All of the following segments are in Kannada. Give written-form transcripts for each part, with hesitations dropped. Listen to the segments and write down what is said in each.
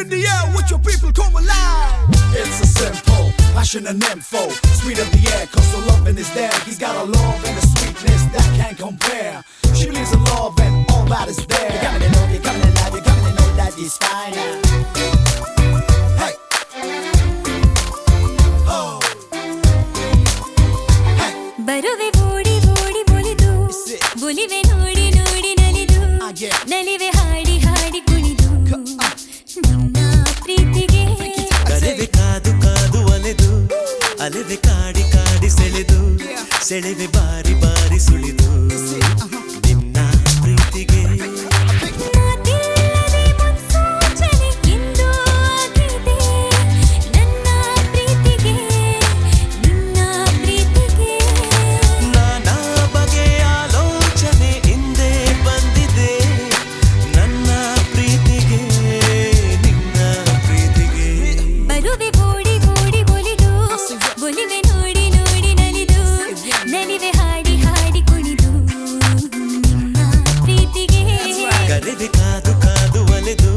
in the air with your people come alive. It's a simple passion and info. Sweet of the air, cause the loving is there. He's got a love and a sweetness that can't compare. She believes in love and all that is there. You're coming to know, you're coming to live, you're coming to know that he's fine. Hey. Oh. Hey. ಬರುವೆ ಓಡಿ ಓಡಿ ಒಲಿದು ಒಲಿವೆ ನೋಡಿ ನೋಡಿ ನಲಿದು ನಲಿವೆ ಹಾಡಿ ಹಾಡಿ ಕುಣಿದು ನಿನ್ನ ಪ್ರೀತಿಗೆ ಕರೆವೆ ಕಾದು ಕಾದು ಅಲೆದು ಅಲೆವೆ ಕಾಡಿ ಕಾಡಿ ಸೆಳೆದು ಸೆಳೆವೆ ಬಾರಿ ಬಾರಿ ಸುಳಿದು ನಿನ್ನ ಪ್ರೀತಿಗೆ ಮಾತಿಲ್ಲದೆ ಮುನ್ಸೂಚನೆ ಇಂದು ಆಗಿದೆ ನನ್ನ ಪ್ರೀತಿಗೆ ನಿನ್ನ ಪ್ರೀತಿಗೆ ನಾನಾ ಬಗೆಯ ಆಲೋಚನೆ ಹಿಂದೆ ಬಂದಿದೆ ನನ್ನ ಪ್ರೀತಿಗೆ ನಿನ್ನ ಪ್ರೀತಿಗೆ ಬರುವೆ ಓಡಿ ಓಡಿ ಒಲಿದು ಒಲಿವೆ ನೋಡಿ ನೋಡಿ ನಲಿದು ನಲಿವೆ ಹಾಡಿ ಹಾಡಿ ಕುಣಿದು ನಿನ್ನ ಪ್ರೀತಿಗೆ ಕರೆವೆ ಕಾದು ಕಾದು ಅಲೆದು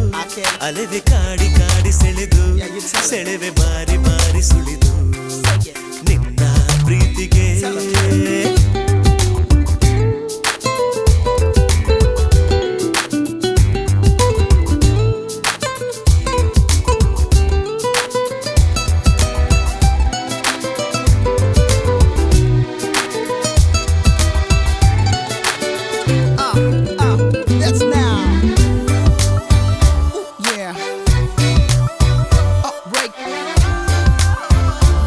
ಅಲೆವೆ ಕಾಡಿ ಕಾಡಿ ಸೆಳೆದು ಸೆಳೆವೆ ಬಾರಿ ಬಾರಿ ಸುಳಿದು ನಿನ್ನ ಪ್ರೀತಿಗೆ That's now. Ooh, yeah. Break.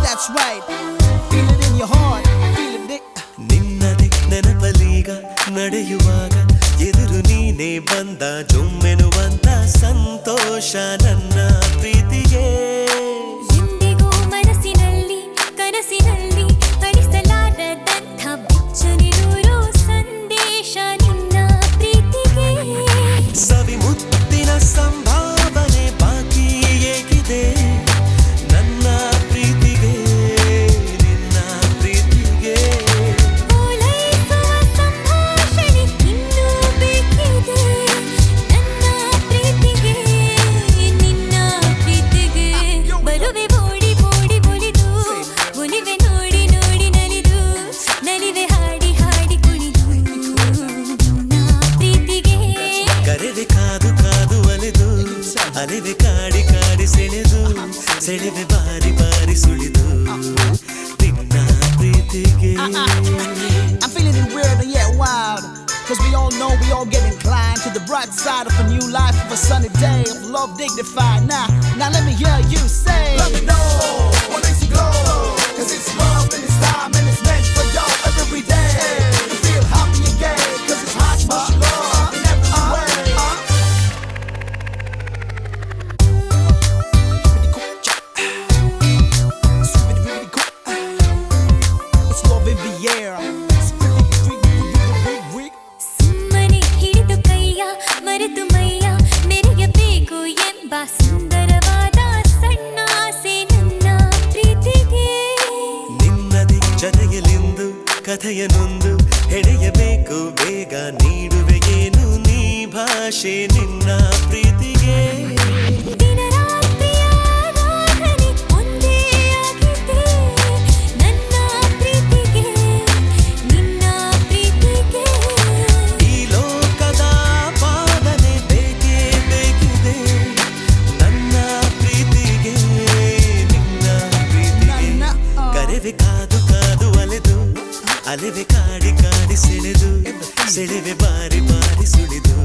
That's right. Feel it in your heart. Feel it. ನಿನ್ನದೆ ನೆನಪಲೀಗ ನಡೆಯುವಾಗ ಎದುರು ನೀನೇ ಬಂದ ಜೊಮ್ಮೆನುವಂತ ಸಂತೋಷ ನನ್ನ ಪ್ರೀತಿಗೆ ಎಂದಿಗೂ ಮನಸ್ಸಿನಲ್ಲಿ ಕನಸಿನಲ್ಲಿ ಅಳಿಸಲಾರದಂಥ ಬೆಚ್ಚನಿರೂರು ಸಂದೇಶ ನಿನ್ನ ಪ್ರೀತಿಗೆ ಸವಿ ಮುತ್ತಿನ ಸಂಭಾವನೆ ಬಾಕಿ ಏಕಿದೆ ನನ್ನ ಪ್ರೀತಿಗೆ ನಿನ್ನ ಪ್ರೀತಿಗೆ ಓಲೈಸುವ ಸಂಭಾಷಣೆ ಇನ್ನೂ ಬೇಕಿದೆ ನನ್ನ ಪ್ರೀತಿಗೆ ನಿನ್ನ ಪ್ರೀತಿಗೆ ಬರುವೆ ಓಡಿ ಓಡಿ ಒಲಿದು ಒಲಿವೆ ನೋಡಿ ನೋಡಿ ನಲಿದು ನಲಿವೆ ಹಾಡಿ ಹಾಡಿ ಕುಣಿದು ನಿನ್ನ ಪ್ರೀತಿಗೆ ಕರೆವೆ ಕಾದು ಕಾದು ಅಲೆದು ಅಲೆವೆ ಕಾಡಿ ಕಾಡಿ ಸೆಳೆದು ಸೆಳೆವೆ ಬಾರಿ ಬಾರಿ ಸುಳಿದು ನಿನ್ನ ಪ್ರೀತಿಗೆ I'm feeling it weird and yet wild. Cause we all know we all get inclined to the bright side of a new life, of a sunny day, of love dignified. Now let me hear you say, let me know what makes you glow. Cause it's love and it's time and it's meant for y'all every day. You feel happy again, cause it's hot, much love in every way. Really cool. It's love in the air. It's really ಸುಮ್ಮನೆ ಹಿಡಿದು ಕೈಯ ಮರೆತು ಮೈಯ ಮೆರೆಯಬೇಕು ಎಂಬ ಸುಂದರವಾದ ಸಣ್ಣ ಆಸೆ ನನ್ನ ಪ್ರೀತಿಗೆ ನಿನ್ನದಿ ಜೊತೆಯಲಿಂದು ಕಥೆಯನೊಂದು ಹೆಣೆಯಬೇಕು ಬೇಗ ನೀಡುವೆ ಏನು ನೀ ಭಾಷೆ ನಿನ್ನ ಪ್ರೀತಿಗೆ ದಿನರಾತ್ರಿಯ ಆರಾಧನೆ ಒಂದೇ ಆಗಿದೆ ನನ್ನ ಪ್ರೀತಿಗೆ ನಿನ್ನ ಪ್ರೀತಿಗೆ ಈ ಲೋಕದ ಪಾಲನೆ ಬೇಕೇ ಬೇಕಿದೆ ನನ್ನ ಪ್ರೀತಿಗೆ ನಿನ್ನ ಪ್ರೀತಿಗೆ ಕರೆವೆ ಕಾದು ಕಾದು ಅಲೆದು ಅಲೆವೆ ಕಾಡಿ ಕಾಡಿ ಸೆಳೆದು ಸೆಳೆವೆ ಬಾರಿ ಬಾರಿ ಸುಳಿದು